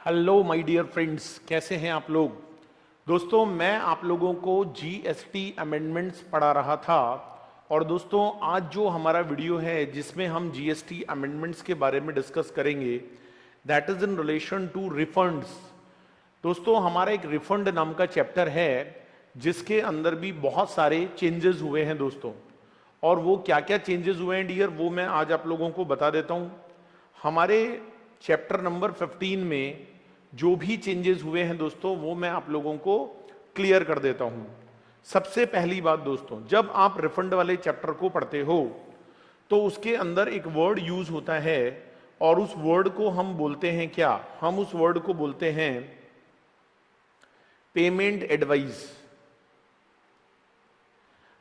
Hello my dear friends, कैसे हैं आप लोग। दोस्तों, मैं आप लोगों को जीएसटी अमेंडमेंट्स पढ़ा रहा था। और दोस्तों, आज जो हमारा वीडियो है जिसमें हम जीएसटी अमेंडमेंट्स के बारे में डिस्कस करेंगे, that is in relation to refunds. दोस्तों, हमारा एक रिफंड नाम का चैप्टर है जिसके अंदर भी बहुत सारे चेंजेस हुए हैं दोस्तों। और वो क्या क्या चेंजेस हुए हैं डियर, वो मैं आज आप लोगों को बता देता हूं। हमारे चैप्टर नंबर 15 में जो भी चेंजेस हुए हैं दोस्तों, वो मैं आप लोगों को क्लियर कर देता हूं। सबसे पहली बात दोस्तों, जब आप रिफंड वाले चैप्टर को पढ़ते हो तो उसके अंदर एक वर्ड यूज होता है और उस वर्ड को हम बोलते हैं क्या, हम उस वर्ड को बोलते हैं पेमेंट एडवाइस।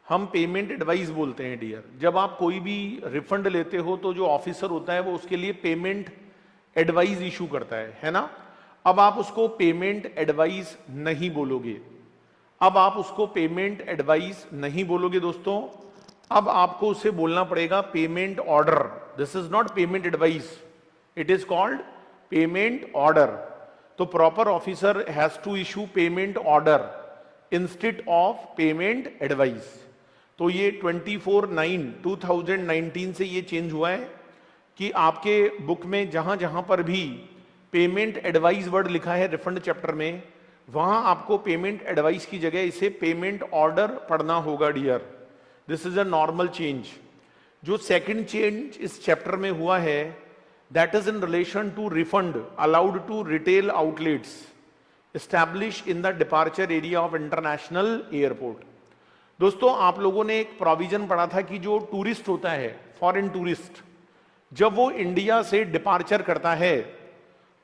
हम पेमेंट एडवाइस बोलते हैं डियर। जब आप कोई भी रिफंड लेते हो तो जो ऑफिसर होता है वो उसके लिए पेमेंट एडवाइस इशू करता है ना। अब आप उसको पेमेंट एडवाइस नहीं बोलोगे, अब आप उसको पेमेंट एडवाइस नहीं बोलोगे दोस्तों। अब आपको उसे बोलना पड़ेगा payment order. This is not payment advice, it is called payment order. तो proper officer has to issue payment order instead of payment advice. तो ये 24/9/2019 से ये चेंज हुआ है कि आपके बुक में जहां जहां पर भी पेमेंट एडवाइस वर्ड लिखा है रिफंड चैप्टर में, वहां आपको पेमेंट एडवाइस की जगह इसे पेमेंट ऑर्डर पढ़ना होगा dear. This is a normal change. जो सेकंड चेंज इस चैप्टर में हुआ है, that is in relation to refund allowed to retail outlets establish in the departure area of international airport. दोस्तों, आप लोगों ने एक प्रोविजन पढ़ा था कि जो टूरिस्ट होता है, फॉरेन टूरिस्ट, जब वो इंडिया से डिपार्चर करता है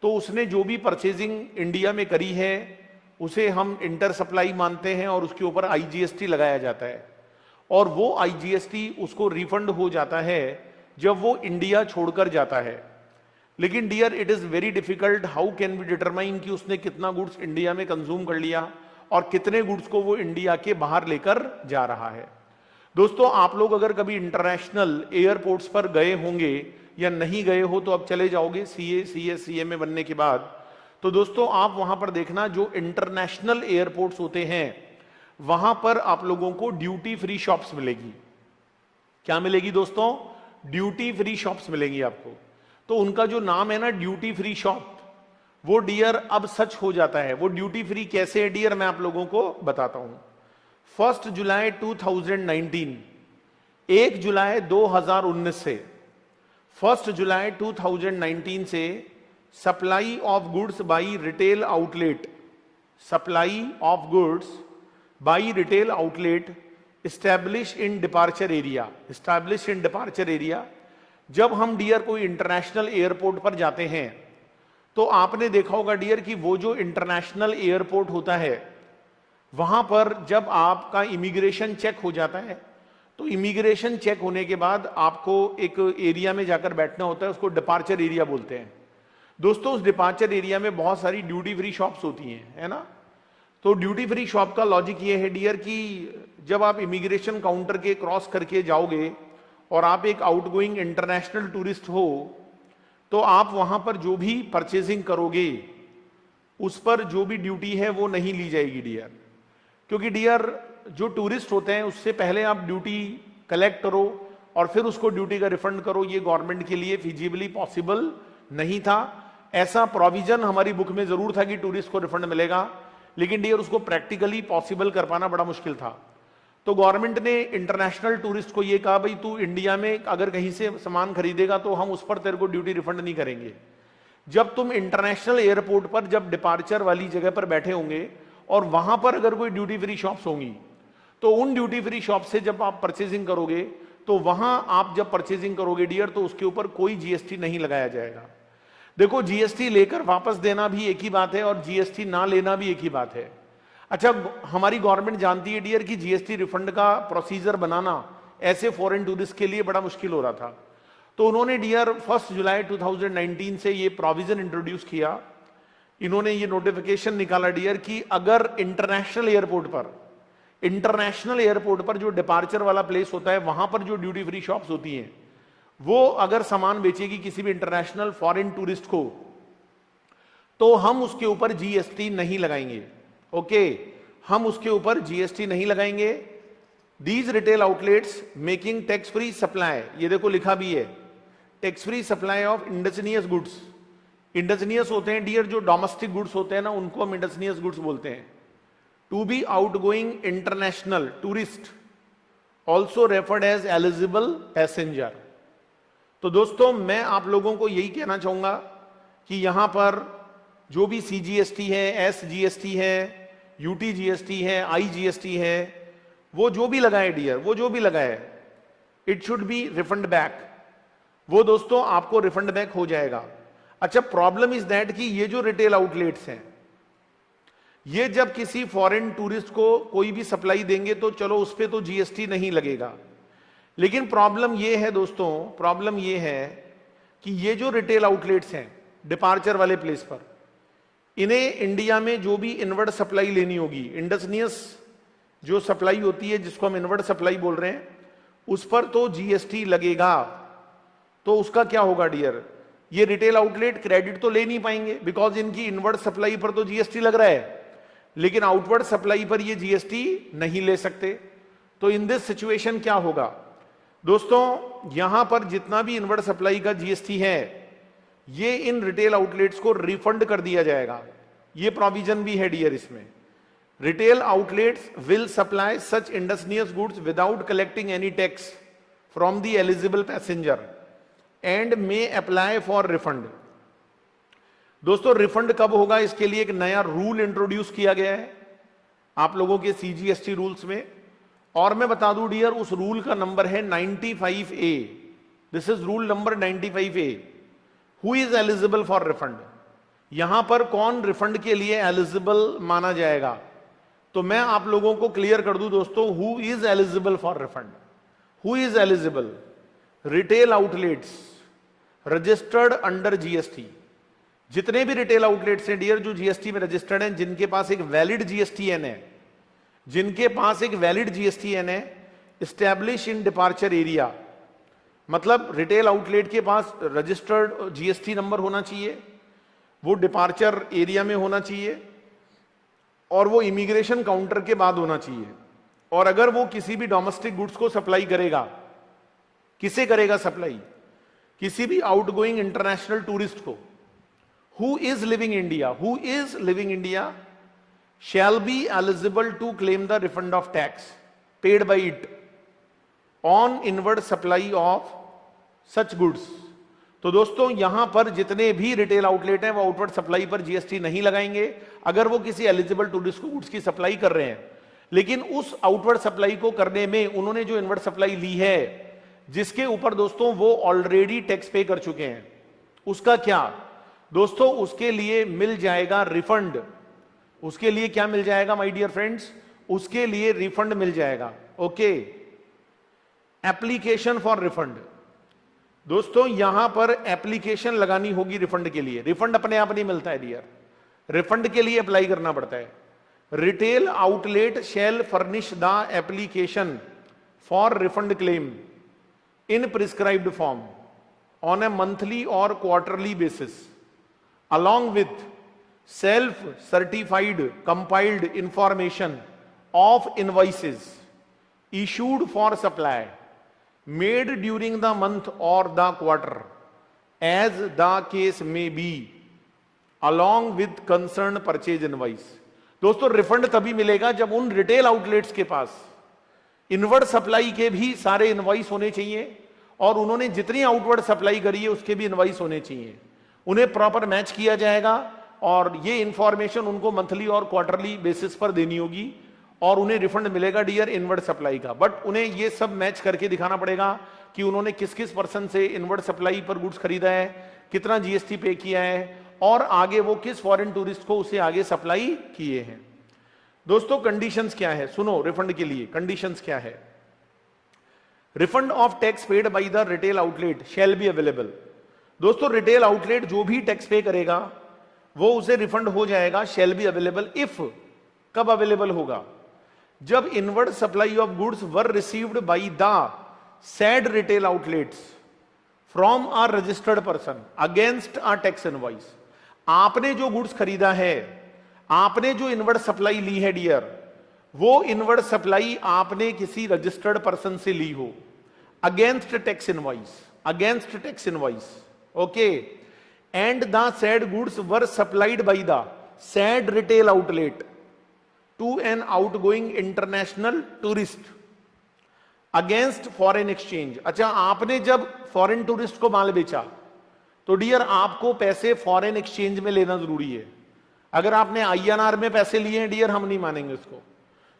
तो उसने जो भी परचेजिंग इंडिया में करी है उसे हम इंटर सप्लाई मानते हैं और उसके ऊपर आईजीएसटी लगाया जाता है। और वो आईजीएसटी उसको रिफंड हो जाता है जब वो इंडिया छोड़कर जाता है। लेकिन dear, it is very difficult, how can we determine कि उसने कितना गुड्स इंडिया में कंज्यूम कर लिया और कितने गुड्स को वो इंडिया के बाहर लेकर जा रहा है। दोस्तों, आप लोग अगर कभी इंटरनेशनल एयरपोर्ट्स पर गए होंगे या नहीं गए हो तो अब चले जाओगे सीएमए बनने के बाद, तो दोस्तों आप वहां पर देखना, जो इंटरनेशनल एयरपोर्ट्स होते हैं वहां पर आप लोगों को ड्यूटी फ्री शॉप्स मिलेगी। क्या मिलेगी दोस्तों? ड्यूटी फ्री शॉप्स मिलेंगी आपको। तो उनका जो नाम है ना, ड्यूटी फ्री शॉप, वो डियर अब सच हो जाता है। वो ड्यूटी फ्री कैसे है डियर, मैं आप लोगों को बताता हूं। 1 जुलाई 2019, 1 जुलाई 2019 से 1 जुलाई 2019 से supply of goods by retail outlet, supply of goods by retail outlet establish in departure area, establish in departure area. जब हम डियर कोई इंटरनेशनल एयरपोर्ट पर जाते हैं तो आपने देखा होगा डियर कि वो जो इंटरनेशनल एयरपोर्ट होता है वहां पर जब आपका इमिग्रेशन चेक हो जाता है तो इमिग्रेशन चेक होने के बाद आपको एक एरिया में जाकर बैठना होता है, उसको डिपार्चर एरिया बोलते हैं। दोस्तों, उस डिपार्चर एरिया में बहुत सारी ड्यूटी फ्री शॉप्स होती हैं, है ना। तो ड्यूटी फ्री शॉप का लॉजिक ये है डियर कि जब आप इमिग्रेशन काउंटर के क्रॉस करके जाओगे और आप एक आउटगोइंग इंटरनेशनल टूरिस्ट हो तो आप वहां पर जो भी परचेजिंग करोगे उस पर जो भी ड्यूटी है वो नहीं ली जाएगी डियर। क्योंकि डियर, जो टूरिस्ट होते हैं उससे पहले आप ड्यूटी कलेक्ट करो और फिर उसको ड्यूटी का रिफंड करो, ये गवर्नमेंट के लिए फिजिबली पॉसिबल नहीं था। ऐसा प्रोविजन हमारी बुक में जरूर था कि टूरिस्ट को रिफंड मिलेगा, लेकिन डियर उसको प्रैक्टिकली पॉसिबल कर पाना बड़ा मुश्किल था। तो गवर्नमेंट ने इंटरनेशनल टूरिस्ट को ये कहा, भाई तू इंडिया में अगर कहीं से सामान खरीदेगा तो हम उस पर तेरे को ड्यूटी रिफंड नहीं करेंगे। जब तुम इंटरनेशनल एयरपोर्ट पर जब डिपार्चर वाली जगह पर बैठे होंगे और वहां पर अगर कोई ड्यूटी फ्री शॉप्स होंगी तो उन ड्यूटी फ्री शॉप से जब आप परचेजिंग करोगे तो वहां आप जब परचेजिंग करोगे डियर तो उसके ऊपर कोई जीएसटी नहीं लगाया जाएगा। देखो, जीएसटी लेकर वापस देना भी एक ही बात है और जीएसटी ना लेना भी एक ही बात है। अच्छा, हमारी गवर्नमेंट जानती है डियर कि जीएसटी रिफंड का प्रोसीजर बनाना ऐसे फॉरेन टूरिस्ट के लिए बड़ा मुश्किल हो रहा था। तो उन्होंने डियर 1 जुलाई 2019 से ये प्रोविजन इंट्रोड्यूस किया। इन्होंने ये नोटिफिकेशन निकाला डियर कि अगर इंटरनेशनल एयरपोर्ट पर जो डिपार्चर वाला प्लेस होता है वहां पर जो ड्यूटी फ्री शॉप्स होती हैं वो अगर सामान बेचेगी किसी भी इंटरनेशनल फॉरेन टूरिस्ट को तो हम उसके ऊपर जीएसटी नहीं लगाएंगे। ओके, हम उसके ऊपर जीएसटी नहीं लगाएंगे। These retail outlets making tax free supply, ये देखो लिखा भी है, tax free supply of industrious goods. Industrious होते हैं डियर, जो डोमेस्टिक गुड्स होते हैं ना, उनको हम इंडस्ट्रियस गुड्स बोलते हैं। To be outgoing international tourist also referred as eligible passenger. तो दोस्तों मैं आप लोगों को यही कहना चाहूंगा कि यहां पर जो भी सीजीएसटी है, एसजीएसटी है, यूटीजीएसटी है, आईजीएसटी है, वो जो भी लगा है डियर, वो जो भी लगा है, it should B refund back. वो दोस्तों आपको रिफंड बैक हो जाएगा। अच्छा, प्रॉब्लम इज दैट कि ये जो रिटेल आउटलेट्स हैं, ये जब किसी फॉरेन टूरिस्ट को कोई भी सप्लाई देंगे तो चलो उस पर तो जीएसटी नहीं लगेगा, लेकिन प्रॉब्लम ये है दोस्तों, प्रॉब्लम ये है कि ये जो रिटेल आउटलेट्स हैं डिपार्चर वाले प्लेस पर, इन्हें इंडिया में जो भी इनवर्ड सप्लाई लेनी होगी, इंडस्ट्रियस जो सप्लाई होती है जिसको हम इनवर्ड सप्लाई बोल रहे हैं, उस पर तो जीएसटी लगेगा। तो उसका क्या होगा डियर, ये रिटेल आउटलेट क्रेडिट तो ले नहीं पाएंगे बिकॉज इनकी इनवर्ड सप्लाई पर तो जीएसटी लग रहा है, लेकिन आउटवर्ड सप्लाई पर ये जीएसटी नहीं ले सकते। तो इन दिस सिचुएशन क्या होगा दोस्तों, यहां पर जितना भी इनवर्ड सप्लाई का जीएसटी है ये इन रिटेल आउटलेट्स को रिफंड कर दिया जाएगा। ये प्रोविजन भी है डियर इसमें। Retail outlets will supply such industrious goods without collecting any tax from the eligible passenger and may apply for refund. दोस्तों रिफंड कब होगा, इसके लिए एक नया रूल इंट्रोड्यूस किया गया है आप लोगों के सीजीएसटी रूल्स में, और मैं बता दूं डियर उस रूल का नंबर है 95A। This is rule number 95A। Who is eligible for refund, यहां पर कौन रिफंड के लिए एलिजिबल माना जाएगा, तो मैं आप लोगों को क्लियर कर दूं दोस्तों, who is eligible for refund. Who is eligible, retail outlets registered under GST. जितने भी रिटेल आउटलेट्स हैं डियर जो जीएसटी में रजिस्टर्ड हैं, जिनके पास एक वैलिड जीएसटीएन है, जिनके पास एक वैलिड जीएसटीएन है, एस्टैब्लिश इन डिपार्चर एरिया, मतलब रिटेल आउटलेट के पास रजिस्टर्ड जीएसटी नंबर होना चाहिए, वो डिपार्चर एरिया में होना चाहिए, और वो इमिग्रेशन काउंटर के बाद होना चाहिए। और अगर वो किसी भी डोमेस्टिक गुड्स को सप्लाई करेगा, किसे करेगा सप्लाई, किसी भी आउटगोइंग इंटरनेशनल टूरिस्ट को, who is living India shall be eligible to claim the refund of tax paid by it on inward supply of such goods। तो दोस्तों यहां पर जितने भी रिटेल आउटलेट हैं वो आउटवर्ड सप्लाई पर जीएसटी नहीं लगाएंगे अगर वो किसी एलिजिबल टूरिस्ट को गुड्स की सप्लाई कर रहे हैं। लेकिन उस आउटवर्ड सप्लाई को करने में उन्होंने जो इनवर्ड सप्लाई ली है, जिसके ऊपर दोस्तों वो ऑलरेडी टैक्स पे कर चुके हैं, उसका क्या दोस्तों, उसके लिए मिल जाएगा रिफंड। उसके लिए क्या मिल जाएगा माय डियर फ्रेंड्स, उसके लिए रिफंड मिल जाएगा। ओके, एप्लीकेशन फॉर रिफंड, दोस्तों यहां पर एप्लीकेशन लगानी होगी रिफंड के लिए। रिफंड अपने आप नहीं मिलता है डियर, रिफंड के लिए अप्लाई करना पड़ता है। Retail outlet shall furnish the application for refund claim in prescribed form on a monthly और quarterly basis along with self-certified compiled information of invoices issued for supply made during the month or the quarter as the case may be along with concerned purchase invoice। दोस्तों refund तभी मिलेगा जब उन retail outlets के पास inward supply के भी सारे invoice होने चाहिए और उन्होंने जितनी आउटवर्ड सप्लाई करी है उसके भी इनवॉइस होने चाहिए। उन्हें प्रॉपर मैच किया जाएगा और ये इंफॉर्मेशन उनको मंथली और क्वार्टरली बेसिस पर देनी होगी और उन्हें रिफंड मिलेगा डियर इनवर्ड सप्लाई का। बट उन्हें ये सब मैच करके दिखाना पड़ेगा कि उन्होंने किस किस पर्सन से इनवर्ड सप्लाई पर गुड्स खरीदा है, कितना जीएसटी पे किया है और आगे वो किस फॉरेन टूरिस्ट को उसे आगे सप्लाई किए हैं। दोस्तों कंडीशंस क्या है, सुनो रिफंड के लिए कंडीशंस क्या है। Refund of tax paid by the retail outlet shall be available. दोस्तों रिटेल आउटलेट जो भी टैक्स पे करेगा वो उसे रिफंड हो जाएगा, शैल बी अवेलेबल इफ, कब अवेलेबल होगा, जब inward supply of goods were received by the sad retail outlets from a registered person against a tax invoice. आपने जो गुड्स खरीदा है, आपने जो इनवर्ड सप्लाई ली है डियर, वो इनवर्ड सप्लाई आपने किसी रजिस्टर्ड पर्सन से ली हो against tax invoice, okay, and the said goods were supplied by the said retail outlet to an outgoing international tourist against foreign exchange. अच्छा, आपने जब फॉरेन टूरिस्ट को माल बेचा तो डियर आपको पैसे फॉरेन एक्सचेंज में लेना जरूरी है। अगर आपने INR में पैसे लिए हैं डियर, हम नहीं मानेंगे उसको।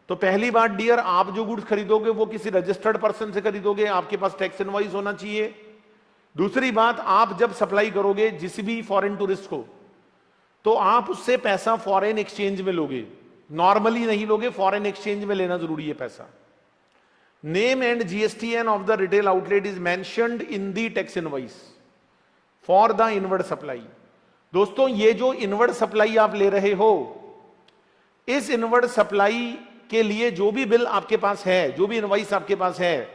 तो पहली बात डियर, आप जो गुड्स खरीदोगे वो किसी रजिस्टर्ड पर्सन से खरीदोगे, आपके पास टैक्स इनवॉइस होना चाहिए। दूसरी बात, आप जब सप्लाई करोगे जिस भी फॉरेन टूरिस्ट को, तो आप उससे पैसा फॉरेन एक्सचेंज में लोगे, नॉर्मली नहीं लोगे, फॉरेन एक्सचेंज में लेना जरूरी है पैसा। Name and GSTN of the retail outlet is mentioned in the tax invoice for the inward supply. दोस्तों, ये जो इनवर्ड सप्लाई आप ले रहे हो, इस इनवर्ड सप्लाई के लिए जो भी बिल आपके पास है, जो भी इनवॉइस आपके पास है,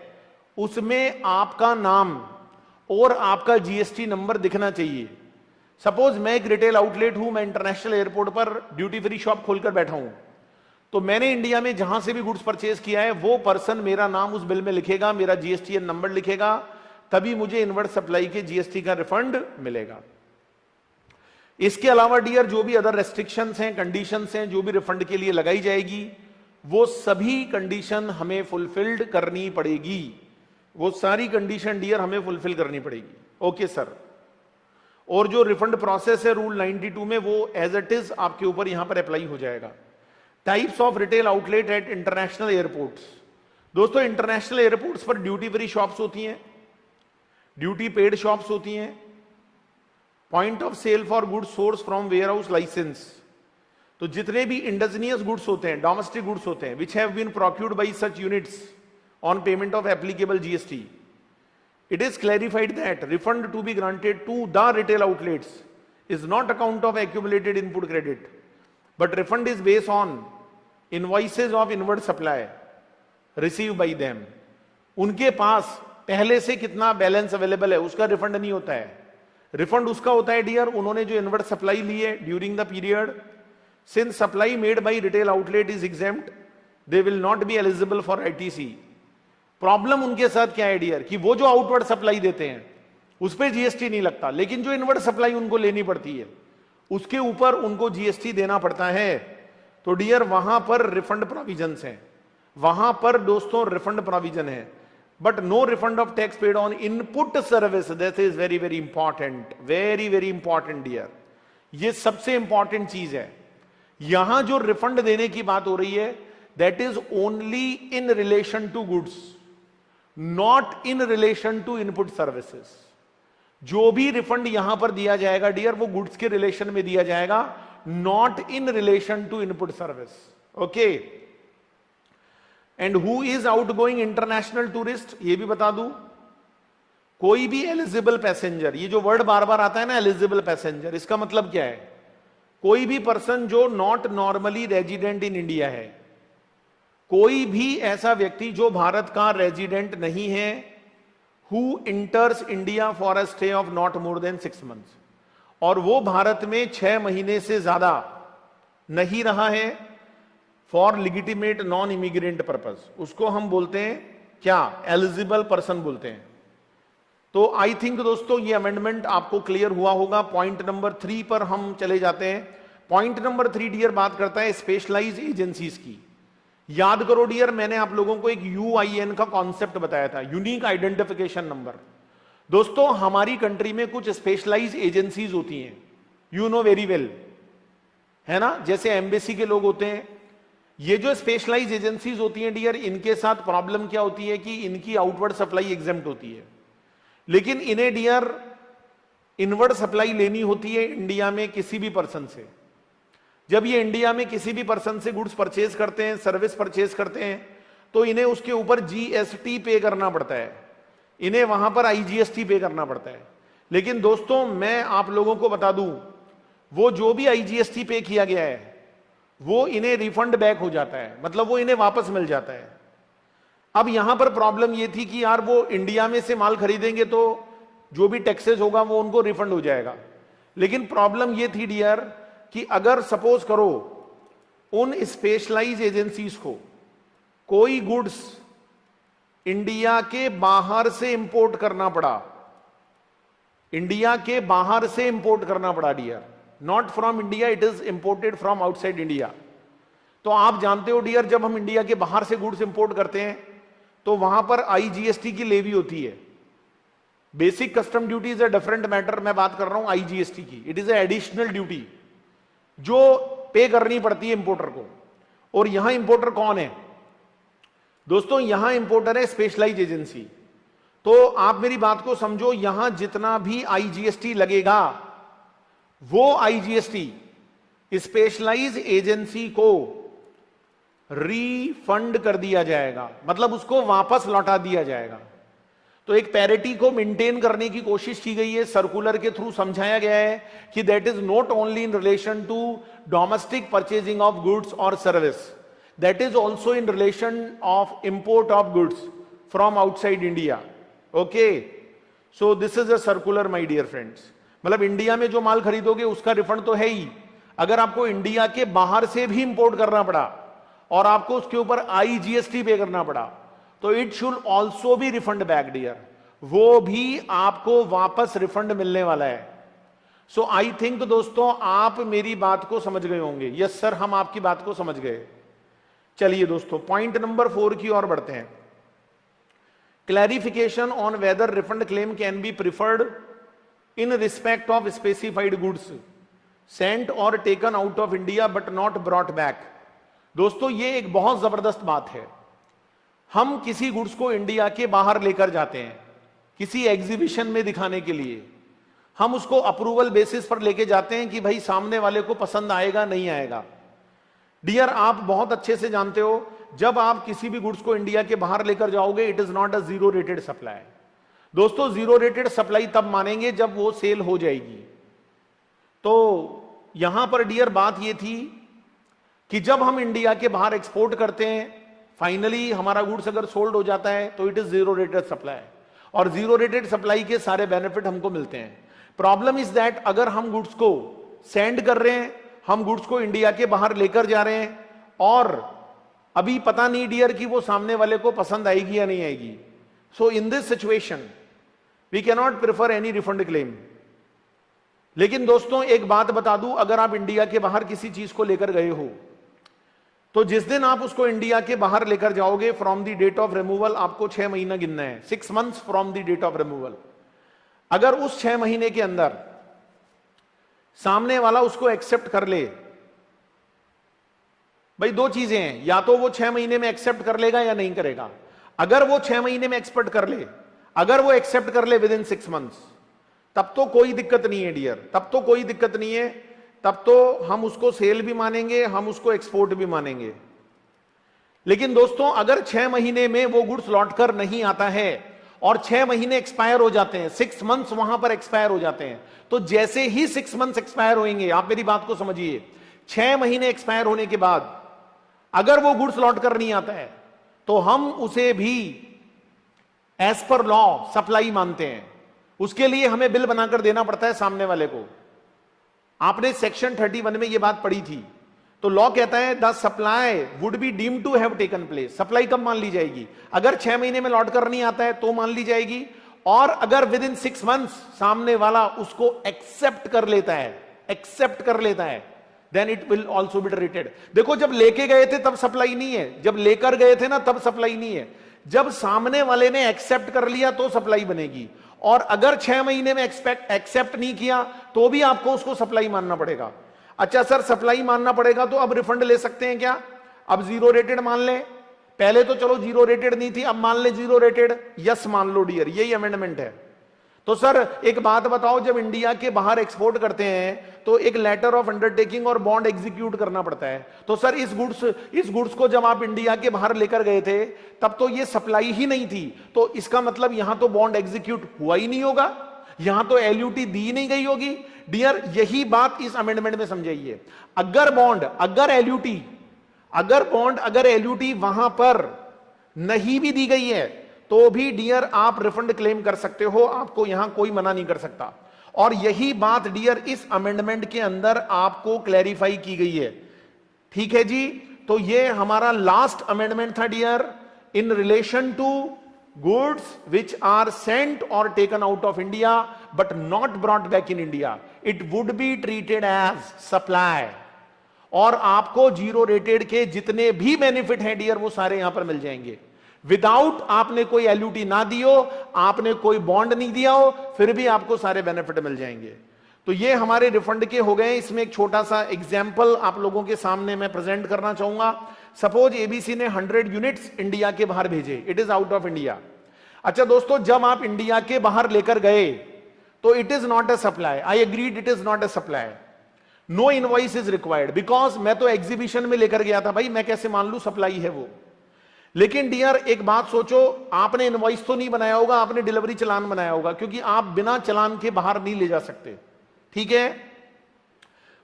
उसमें आपका नाम और आपका GST नंबर दिखना चाहिए। सपोज मैं एक रिटेल आउटलेट हूं, मैं इंटरनेशनल एयरपोर्ट पर ड्यूटी फ्री शॉप खोलकर बैठा हूं, तो मैंने इंडिया में जहां से भी गुड्स परचेज किया है, वो पर्सन मेरा नाम उस बिल में लिखेगा, मेरा GSTN नंबर लिखेगा, तभी मुझे इनवर्ड सप्लाई के GST का रिफंड मिलेगा। इसके अलावा डियर जो भी अदर रेस्ट्रिक्शंस हैं, कंडीशंस हैं, जो भी रिफंड के लिए लगाई जाएगी, वो सभी कंडीशन हमें फुलफिल्ड करनी पड़ेगी। वो सारी कंडीशन डियर हमें फुलफिल करनी पड़ेगी। Okay sir. और जो रिफंड प्रोसेस है रूल 92 में, वो एज इट इज आपके ऊपर यहां पर अप्लाई हो जाएगा। Types of retail outlet at international airports. दोस्तों, इंटरनेशनल एयरपोर्ट्स पर ड्यूटी फ्री शॉप्स होती हैं, ड्यूटी पेड शॉप्स होती हैं, point of sale for goods source from warehouse license. तो जितने भी इंडिजिनियस गुड्स होते हैं, डोमेस्टिक गुड्स होते हैं, which have been procured by such units on payment of applicable GST, it is clarified that refund to be granted to the retail outlets is not account of accumulated input credit, but refund is based on invoices of inward supply received by them. उनके पास पहले से कितना balance available है उसका refund नहीं होता है। Refund उसका होता है डियर, उन्होंने जो इनवर्ड सप्लाई ली है during the period, since supply made by retail outlet is exempt, they will not be eligible for ITC। Problem उनके साथ क्या है डियर, कि वो जो आउटवर्ड सप्लाई देते हैं उस पर GST नहीं लगता, लेकिन जो इनवर्ड सप्लाई उनको लेनी पड़ती है उसके ऊपर उनको GST देना पड़ता है। तो डियर वहां पर रिफंड प्रोविजंस हैं, वहां पर दोस्तों रिफंड प्रोविजन है, but no refund of tax paid on input service. That is very very important, very very important dear, ये सबसे इंपॉर्टेंट चीज है। यहां जो रिफंड देने की बात हो रही है, that is only in relation to goods, not in relation to input services. जो भी रिफंड यहां पर दिया जाएगा डियर, वो गुड्स के रिलेशन में दिया जाएगा, not in relation to input service. Okay. And who is outgoing international tourist, ये भी बता दूं, कोई भी एलिजिबल पैसेंजर, ये जो वर्ड बार बार आता है ना एलिजिबल पैसेंजर, इसका मतलब क्या है, कोई भी पर्सन जो not normally resident in India है, कोई भी ऐसा व्यक्ति जो भारत का रेजिडेंट नहीं है, who इंटर्स India for a stay of not more than 6 months, और वो भारत में 6 महीने से ज्यादा नहीं रहा है for legitimate non immigrant purpose, उसको हम बोलते हैं क्या, एलिजिबल पर्सन बोलते हैं। तो आई थिंक दोस्तों ये अमेंडमेंट आपको क्लियर हुआ होगा। पॉइंट नंबर 3 पर हम चले जाते हैं। पॉइंट नंबर 3 डियर बात करता है स्पेशलाइज्ड एजेंसीज की। याद करो डियर, मैंने आप लोगों को एक UIN का कॉन्सेप्ट बताया था, यूनिक आइडेंटिफिकेशन नंबर। दोस्तों, हमारी कंट्री में कुछ स्पेशलाइज्ड एजेंसीज होती हैं, यू नो वेरी वेल, है ना, जैसे एम्बेसी के लोग होते हैं। ये जो स्पेशलाइज्ड एजेंसीज होती हैं डियर, इनके साथ प्रॉब्लम क्या होती है कि इनकी आउटवर्ड सप्लाई एग्जेम्प्ट होती है, लेकिन इन्हें डियर इनवर्ड सप्लाई लेनी होती है इंडिया में किसी भी पर्सन से। जब ये इंडिया में किसी भी पर्सन से गुड्स परचेज करते हैं, सर्विस परचेज करते हैं, तो इन्हें उसके ऊपर GST पे करना पड़ता है, इन्हें वहां पर IGST पे करना पड़ता है। लेकिन दोस्तों मैं आप लोगों को बता दूं, वो जो भी IGST पे किया गया है वो इन्हें रिफंड बैक हो जाता है, मतलब वो इन्हें वापस मिल जाता है। अब यहां पर प्रॉब्लम ये थी कि यार वो इंडिया में से माल खरीदेंगे तो जो भी टैक्सेस होगा वो उनको रिफंड हो जाएगा, लेकिन प्रॉब्लम ये थी डियर कि अगर सपोज करो उन स्पेशलाइज एजेंसीज को कोई गुड्स इंडिया के बाहर से इंपोर्ट करना पड़ा, इंडिया के बाहर से इंपोर्ट करना पड़ा dear, not from India, it is imported from outside India. तो आप जानते हो डियर, जब हम इंडिया के बाहर से गुड्स इंपोर्ट करते हैं तो वहां पर आईजीएसटी की लेवी होती है। Basic custom duty is a different matter, मैं बात कर रहा हूं आईजीएसटी की। इट इज एडिशनल ड्यूटी जो पे करनी पड़ती है इंपोर्टर को। और यहां इंपोर्टर कौन है दोस्तों? यहां इंपोर्टर है स्पेशलाइज एजेंसी। तो आप मेरी बात को समझो, यहां जितना भी आईजीएसटी लगेगा वो आईजीएसटी स्पेशलाइज एजेंसी को रीफंड कर दिया जाएगा, मतलब उसको वापस लौटा दिया जाएगा। तो एक पैरिटी को मेंटेन करने की कोशिश की गई है, सर्कुलर के थ्रू समझाया गया है कि that is not only in relation to domestic purchasing of goods और service, that is also in relation of import of goods from outside India. Okay, so this is a circular my dear friends. मतलब India में जो माल खरीदोगे उसका refund तो है ही, अगर आपको इंडिया के बाहर से भी इंपोर्ट करना पड़ा और आपको उसके ऊपर आईजीएसटी पे करना पड़ा तो it should also be refund back dear, वो भी आपको वापस रिफंड मिलने वाला है। सो आई थिंक दोस्तों आप मेरी बात को समझ गए होंगे। यस सर, हम आपकी बात को समझ गए। चलिए दोस्तों पॉइंट नंबर 4 की ओर बढ़ते हैं। Clarification on whether refund claim can be preferred in respect of specified goods sent और taken out of India but not brought back. दोस्तों ये एक बहुत जबरदस्त बात है। हम किसी गुड्स को इंडिया के बाहर लेकर जाते हैं किसी एग्जीबिशन में दिखाने के लिए, हम उसको अप्रूवल बेसिस पर लेके जाते हैं कि भाई सामने वाले को पसंद आएगा नहीं आएगा। डियर आप बहुत अच्छे से जानते हो, जब आप किसी भी गुड्स को इंडिया के बाहर लेकर जाओगे it is not a zero rated supply. दोस्तों जीरो रेटेड सप्लाई तब मानेंगे जब वो सेल हो जाएगी। तो यहां पर डियर बात ये थी कि जब हम इंडिया के बाहर एक्सपोर्ट करते हैं, फाइनली हमारा गुड्स अगर सोल्ड हो जाता है तो it is zero rated supply, और जीरो रेटेड सप्लाई के सारे बेनिफिट हमको मिलते हैं। प्रॉब्लम इज दैट अगर हम गुड्स को सेंड कर रहे हैं, हम गुड्स को इंडिया के बाहर लेकर जा रहे हैं और अभी पता नहीं डियर कि वो सामने वाले को पसंद आएगी या नहीं आएगी, so in this situation we can not prefer any refund claim. लेकिन दोस्तों एक बात बता दूं, अगर आप इंडिया के बाहर किसी चीज को लेकर गए हो तो जिस दिन आप उसको इंडिया के बाहर लेकर जाओगे from the date of removal आपको 6 महीना गिनना है, 6 months from the date of removal. अगर उस 6 महीने के अंदर सामने वाला उसको एक्सेप्ट कर ले, भाई दो चीजें हैं, या तो वो 6 महीने में एक्सेप्ट कर लेगा या नहीं करेगा। अगर वो 6 महीने में एक्सपेक्ट कर ले, अगर वो एक्सेप्ट कर ले विद इन 6 months, तब तो कोई दिक्कत नहीं है डियर, तब तो कोई दिक्कत नहीं है, तब तो हम उसको सेल भी मानेंगे, हम उसको एक्सपोर्ट भी मानेंगे। लेकिन दोस्तों अगर 6 महीने में वो गुड्स लौटकर नहीं आता है और 6 महीने एक्सपायर हो जाते हैं, 6 months वहां पर एक्सपायर हो जाते हैं, तो जैसे ही 6 months एक्सपायर होंगे, आप मेरी बात को समझिए, 6 महीने एक्सपायर होने के बाद अगर वो गुड्स लौटकर नहीं आता है तो हम उसे भी एज पर लॉ सप्लाई मानते हैं। उसके लिए हमें बिल बनाकर देना पड़ता है सामने वाले को। आपने सेक्शन 31 में यह बात पढ़ी थी। तो लॉ कहता है the supply would be deemed to have taken place. Supply कब मान ली जाएगी? अगर 6 महीने में लौट कर नहीं आता है तो मान ली जाएगी, और अगर विद इन 6 months सामने वाला उसको एक्सेप्ट कर लेता है, then it will also be rated. देखो जब लेके गए थे तब सप्लाई नहीं है, जब लेकर गए थे ना तब सप्लाई नहीं है, जब सामने वाले ने एक्सेप्ट कर लिया तो सप्लाई बनेगी। और अगर 6 महीने में एक्सेप्ट नहीं किया तो भी आपको उसको सप्लाई मानना पड़ेगा। अच्छा सर सप्लाई मानना पड़ेगा तो अब रिफंड ले सकते हैं क्या? अब जीरो रेटेड मान लें, पहले तो चलो जीरो रेटेड नहीं थी, अब मान ले जीरो रेटेड। यस मान लो डियर, यही अमेंडमेंट है। तो सर एक बात बताओ, जब इंडिया के बाहर एक्सपोर्ट करते हैं तो एक लेटर ऑफ अंडरटेकिंग और बॉन्ड एग्जीक्यूट करना पड़ता है। तो सर इस गुड्स को जब आप इंडिया के बाहर लेकर गए थे तब तो ये सप्लाई ही नहीं थी, तो इसका मतलब यहां तो बॉन्ड एग्जीक्यूट हुआ ही नहीं होगा, यहां तो एलयूटी दी नहीं गई होगी। डियर यही बात इस अमेंडमेंट में समझाइए। अगर बॉन्ड अगर एलयूटी वहां पर नहीं भी दी गई है तो भी डियर आप रिफंड क्लेम कर सकते हो, आपको यहां कोई मना नहीं कर सकता। और यही बात डियर इस अमेंडमेंट के अंदर आपको क्लैरिफाई की गई है। ठीक है जी, तो ये हमारा लास्ट अमेंडमेंट था dear in relation to goods which are sent और taken out of India but not brought back in India, it would be treated as supply. और आपको जीरो रेटेड के जितने भी बेनिफिट हैं डियर वो सारे यहां पर मिल जाएंगे, विदाउट आपने कोई एलयूटी ना दियो, आपने कोई बॉन्ड नहीं दिया हो, फिर भी आपको सारे बेनिफिट मिल जाएंगे। तो ये हमारे रिफंड के हो गए। इसमें एक छोटा सा एग्जाम्पल आप लोगों के सामने मैं प्रेजेंट करना चाहूंगा। सपोज एबीसी ने 100 यूनिट्स इंडिया के बाहर भेजे, it is out of India. अच्छा दोस्तों, जब आप इंडिया के बाहर लेकर गए तो it is not a supply, I agreed, it is not a supply, no invoice is required, because मैं तो एग्जीबिशन में लेकर गया था भाई, मैं कैसे मान लू सप्लाई है वो। लेकिन डियर एक बात सोचो, आपने इनवॉइस तो नहीं बनाया होगा, आपने डिलीवरी चालान बनाया होगा, क्योंकि आप बिना चालान के बाहर नहीं ले जा सकते। ठीक है,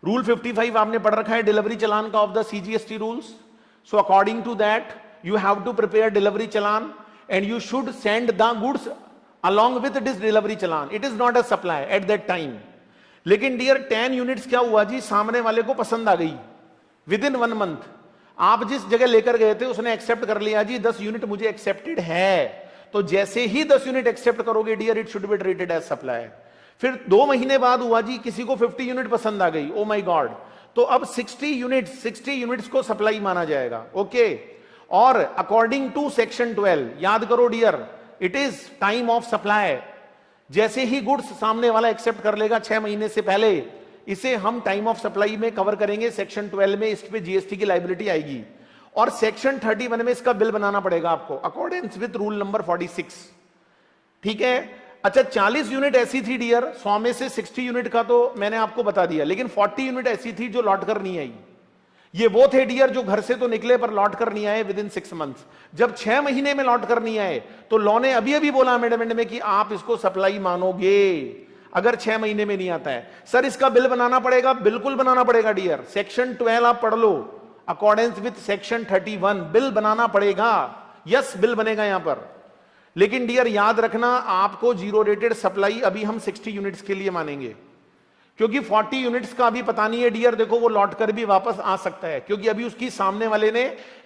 रूल 55 आपने पढ़ रखा है डिलीवरी चालान का of the CGST rules. So according to that you have to prepare delivery challan and you should send the goods along with this delivery challan, it is not a supply at that time। लेकिन dear 10 units क्या हुआ जी, सामने वाले को पसंद आ गई with in 1 month, आप जिस जगह लेकर गए थे उसने एक्सेप्ट कर लिया जी 10 यूनिट मुझे एक्सेप्टेड है, तो जैसे ही 10 यूनिट एक्सेप्ट करोगे dear it should be treated as supply. फिर 2 महीने बाद हुआ जी किसी को 50 यूनिट पसंद आ गई, ओ माय गॉड, तो अब 60 यूनिट्स को सप्लाई माना जाएगा। ओके, और अकॉर्डिंग टू सेक्शन 12 याद करो dear, it is time of supply. जैसे ही गुड्स सामने वाला एक्सेप्ट कर लेगा 6 महीने से पहले, इसे हम टाइम ऑफ सप्लाई में कवर करेंगे। सेक्शन 12 में इस पे जीएसटी की लायबिलिटी आएगी, और सेक्शन 31 में इसका बिल बनाना पड़ेगा आपको अकॉर्डेंस विद रूल नंबर 46। ठीक है, अच्छा 40 यूनिट ऐसी थी डियर, 100 में से 60 यूनिट का तो मैंने आपको बता दिया, लेकिन 40 यूनिट ऐसी थी जो लौट कर नहीं आई। ये वो थे डियर जो घर से तो निकले पर लौट कर नहीं आए विद इन 6 मंथ्स। जब 6 महीने में लौट कर नहीं आए तो लॉ ने अभी अभी बोला अमेंडमेंट में कि आप इसको सप्लाई मानोगे अगर 6 महीने में नहीं आता है। सर इसका बिल बनाना पड़ेगा, बिल्कुल बनाना पड़ेगा डियर, सेक्शन 12 आप पढ़ लो, अकॉर्डेंस विद सेक्शन 31 बिल बनाना पड़ेगा। यस, बिल बनेगा यहां पर, लेकिन डियर याद रखना आपको जीरो रेटेड सप्लाई अभी हम 60 यूनिट्स के लिए मानेंगे, क्योंकि 40 यूनिट्स का अभी पता नहीं है डियर, देखो वो लौट कर भी वापस आ सकता है, क्योंकि अभी उसकी सामने वाले ने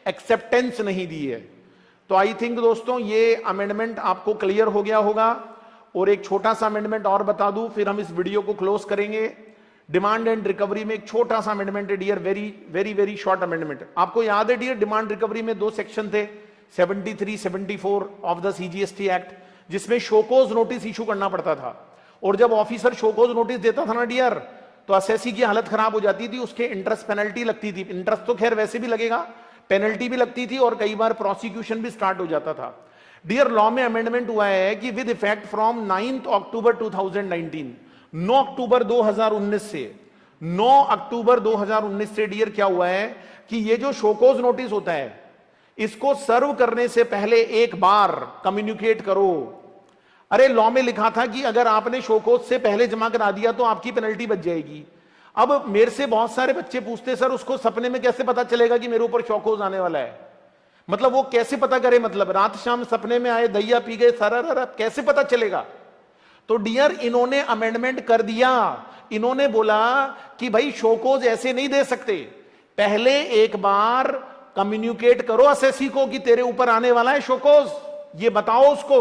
एक्सेप्टेंस नहीं दी है। तो आई थिंक दोस्तों ये अमेंडमेंट आपको क्लियर हो गया होगा। और एक छोटा सा अमेंडमेंट और बता दूं, फिर हम इस वीडियो को क्लोज करेंगे। डिमांड एंड रिकवरी में एक छोटा सा अमेंडमेंट है dear, very very very short amendment. आपको याद है डियर, डिमांड रिकवरी में 2 सेक्शन थे, 73, 74 ऑफ द सीजीएसटी एक्ट, जिसमें शोकोज नोटिस इशू करना पड़ता था। और जब ऑफिसर शोकोज नोटिस देता था ना डियर, तो असेसी की हालत खराब हो जाती थी, उसके इंटरेस्ट पेनल्टी लगती थी। इंटरेस्ट तो खैर वैसे भी लगेगा, पेनल्टी भी लगती थी, और कई बार प्रोसिक्यूशन भी स्टार्ट हो जाता था। डियर लॉ में अमेंडमेंट हुआ है कि विद इफेक्ट फ्रॉम 9 अक्टूबर 2019, 9 अक्टूबर 2019 से 9 अक्टूबर 2019 से डियर क्या हुआ है कि ये जो शोकोज नोटिस होता है इसको सर्व करने से पहले एक बार कम्युनिकेट करो। अरे लॉ में लिखा था कि अगर आपने शोकोज से पहले जमा करा दिया तो आपकी पेनल्टी बच जाएगी। अब मेरे से बहुत सारे बच्चे पूछते सर उसको सपने में कैसे पता चलेगा कि मेरे ऊपर शोकोज आने वाला है, मतलब वो कैसे पता करे, मतलब रात शाम सपने में आए दैया पी गए सारा कैसे पता चलेगा। तो डियर इन्होंने अमेंडमेंट कर दिया, इन्होंने बोला कि भाई शोकोज ऐसे नहीं दे सकते, पहले एक बार कम्युनिकेट करो असेसी को कि तेरे ऊपर आने वाला है शोकोज, ये बताओ उसको,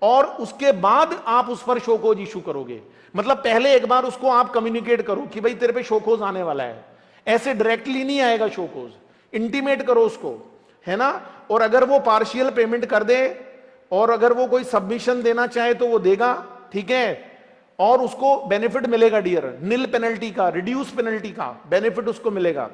और उसके बाद आप उस पर शोकोज इशू करोगे। मतलब पहले एक बार उसको आप कम्युनिकेट करो कि भाई तेरे पे शोकोज आने वाला है, ऐसे डायरेक्टली नहीं आएगा शोकोज, इंटीमेट करो उसको, है ना। और अगर वो पार्शियल पेमेंट कर दे और अगर वो कोई सबमिशन देना चाहे तो वो देगा, ठीक है, और उसको बेनिफिट मिलेगा डियर, निल पेनल्टी का, रिड्यूस पेनल्टी का बेनिफिट उसको मिलेगा।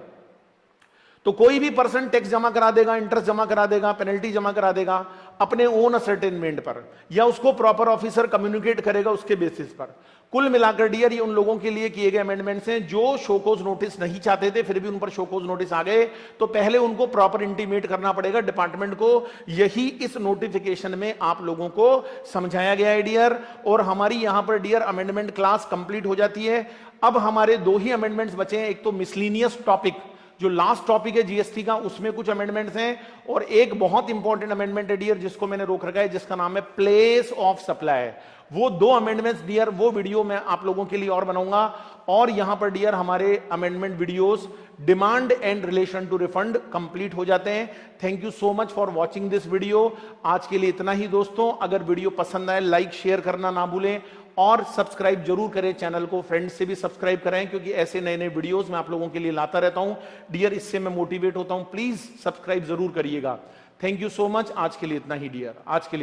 तो कोई भी पर्सन टैक्स जमा करा देगा, इंटरेस्ट जमा करा देगा, पेनल्टी जमा करा देगा अपने ओन असर्टेनमेंट पर, या उसको प्रॉपर ऑफिसर कम्युनिकेट करेगा उसके बेसिस पर। कुल मिलाकर डियर ये उन लोगों के लिए किए गए अमेंडमेंट्स हैं जो शोकोज नोटिस नहीं चाहते थे फिर भी उन पर शोकोज नोटिस आ गए, तो पहले उनको प्रॉपर इंटीमेट करना पड़ेगा डिपार्टमेंट को। यही इस नोटिफिकेशन में आप लोगों को समझाया गया है डियर। और हमारी यहां पर डियर अमेंडमेंट क्लास कंप्लीट हो जाती है। अब हमारे 2 ही अमेंडमेंट्स बचे हैं, एक तो मिसलिनियस टॉपिक जो लास्ट टॉपिक है जीएसटी का, उसमें कुछ अमेंडमेंट्स हैं, और एक बहुत इंपॉर्टेंट अमेंडमेंट है डियर जिसको मैंने रोक रखा है, जिसका नाम है प्लेस ऑफ सप्लाई। वो दो अमेंडमेंट्स डियर, वो वीडियो मैं आप लोगों के लिए और बनाऊंगा। और यहां पर डियर हमारे amendment videos demand and relation to refund complete हो जाते हैं। Thank you so much for watching this video. आज के लिए इतना ही दोस्तों। अगर वीडियो पसंद आए लाइक शेयर करना ना भूलें, और सब्सक्राइब जरूर करें चैनल को, फ्रेंड्स से भी सब्सक्राइब कराएं, क्योंकि ऐसे नए नए वीडियोस मैं आप लोगों के लिए लाता रहता हूं डियर, इससे मैं मोटिवेट होता हूं। प्लीज सब्सक्राइब जरूर करिएगा। Thank you so much. आज के लिए इतना ही डियर, आज के लिए।